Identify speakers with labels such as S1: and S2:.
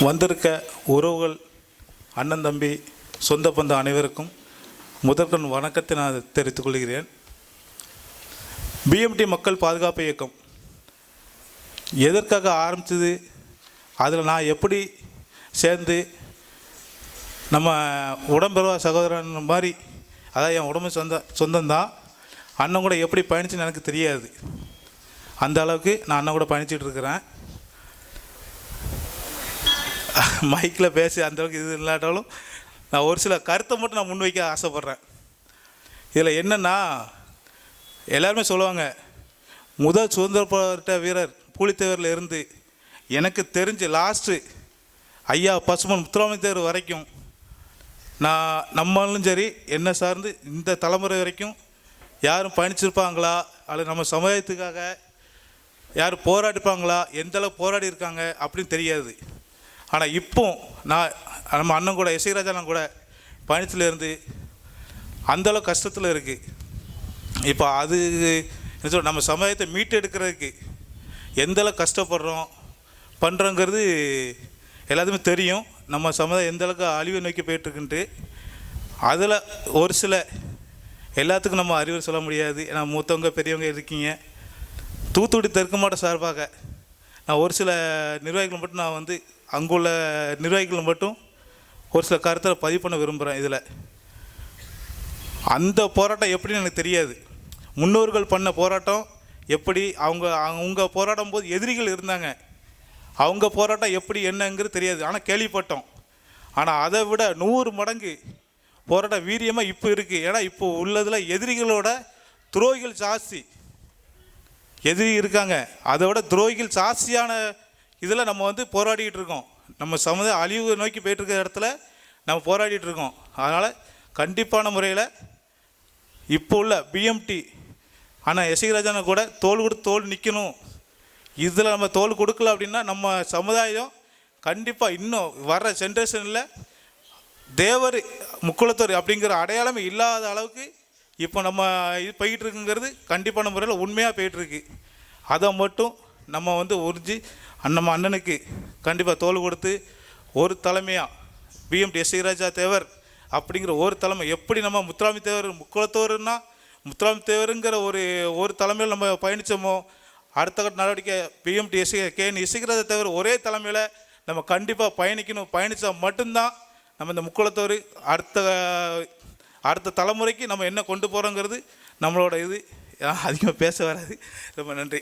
S1: வந்திருக்க உறவுகள், அண்ணன் தம்பி, சொந்த பந்த அனைவருக்கும் முதற்கண் வணக்கத்தை நான் தெரிவித்துக் கொள்கிறேன். பிஎம்டி மக்கள் பாதுகாப்பு இயக்கம் எதற்காக ஆரம்பித்தது, அதில் நான் எப்படி சேர்ந்து நம்ம உடம்பெருவா சகோதரன் மாதிரி, அதாவது என் உடம்பு சொந்தம்தான், அண்ணன் கூட எப்படி பயணிச்சுன்னு எனக்கு தெரியாது. அந்த அளவுக்கு நான் அண்ணன் கூட பயணிச்சுட்டு இருக்கிறேன். மைக்கில் பேசி அந்தளவுக்கு இது இல்லாட்டாலும் நான் ஒரு சில கருத்தை மட்டும் நான் முன்வைக்க ஆசைப்பட்றேன். இதில் என்னென்னா, எல்லாருமே சொல்லுவாங்க, முதல் சுதந்திர போராட்ட வீரர் பூலித்தேவரில் இருந்து எனக்கு தெரிஞ்சு லாஸ்ட்டு ஐயா பசுமன் முத்துராமலிங்க தேவர் வரைக்கும் நம்மளும் சரி என்ன சார்ந்து இந்த தலைமுறை வரைக்கும் யாரும் பயணிச்சிருப்பாங்களா, அல்லது நம்ம சமுதாயத்துக்காக யாரும் போராடிப்பாங்களா, எந்தளவு போராடி இருக்காங்க அப்படின்னு தெரியாது. ஆனால் இப்போ நம்ம அண்ணன் கூட எஸ்ஐராஜாலாம் கூட பயணத்திலேருந்து அந்தளவு கஷ்டத்தில் இருக்குது. இப்போ அது என்ன சொல்ல, நம்ம சமுதாயத்தை மீட்டெடுக்கிறதுக்கு எந்தளவு கஷ்டப்படுறோம் பண்ணுறோங்கிறது எல்லாத்துக்குமே தெரியும். நம்ம சமுதாயம் எந்தளவுக்கு அழிவை நோக்கி போயிட்டுருக்குன்ட்டு அதில் ஒரு சில எல்லாத்துக்கும் நம்ம அறிவுரை சொல்ல முடியாது. ஏன்னா மூத்தவங்க பெரியவங்க இருக்கீங்க. தூத்துக்குடி தெற்கு மாவட்ட சார்பாக நான் ஒரு சில நிர்வாகிகளை மட்டும் நான் அங்குள்ள நிர்வாகிகளை மட்டும் ஒரு சில கருத்தை பதிவு பண்ண விரும்புகிறேன். இதில் அந்த போராட்டம் எப்படின்னு எனக்கு தெரியாது. முன்னோர்கள் பண்ண போராட்டம் எப்படி, அவங்க போராடும் போது எதிரிகள் இருந்தாங்க, அவங்க போராட்டம் எப்படி என்னங்கிறது தெரியாது. ஆனால் கேள்விப்பட்டோம். ஆனால் அதை விட 100 மடங்கு போராட்டம் வீரியமாக இப்போ இருக்குது. ஏன்னா இப்போ உள்ளதில் எதிரிகளோட துரோகிகள் ஜாஸ்தி. எதிரி இருக்காங்க, அதை விட துரோகிகள் ஜாஸ்தியான இதில் நம்ம போராடிக்கிட்டு இருக்கோம். நம்ம சமுதாய அழிவு நோக்கி போயிட்டுருக்க இடத்துல நம்ம போராடிட்டு இருக்கோம். அதனால் கண்டிப்பான முறையில் இப்போ உள்ள பிஎம்டி ஆனால் எஸ்ஐராஜான கூட தோள் கொடுத்து தோள் நிற்கணும். இதில் நம்ம தோள் கொடுக்கல அப்படின்னா நம்ம சமுதாயம் கண்டிப்பாக இன்னும் வர்ற ஜென்ரேஷனில் தேவர் முக்குளத்தோர் அப்படிங்கிற அடையாளமே இல்லாத அளவுக்கு இப்போ நம்ம இது போய்கிட்டு இருக்குங்கிறது கண்டிப்பான முறையில் உண்மையாக போயிட்டுருக்கு. அதை மட்டும் நம்ம உறிஞ்சி நம்ம அண்ணனுக்கு கண்டிப்பாக தோள் கொடுத்து ஒரு தலைமையாக பிஎம்டி எஸ்ஐராஜா தேவர் அப்படிங்கிற ஒரு தலைமை, எப்படி நம்ம முத்துராமலிங்க தேவர் முக்குளத்தோர்னா முத்துராமலிங்க தேவருங்கிற ஒரு தலைமையில் நம்ம பயணித்தோமோ, அடுத்த கட்ட நடவடிக்கை பிஎம்டி எஸ்ஐராஜா தேவர் ஒரே தலைமையில் நம்ம கண்டிப்பாக பயணிக்கணும். பயணித்தா மட்டும்தான் நம்ம இந்த முக்குளத்தோர் அடுத்த தலைமுறைக்கு நம்ம என்ன கொண்டு போகிறோங்கிறது நம்மளோட இது. அதிகமாக பேச வராது. ரொம்ப நன்றி.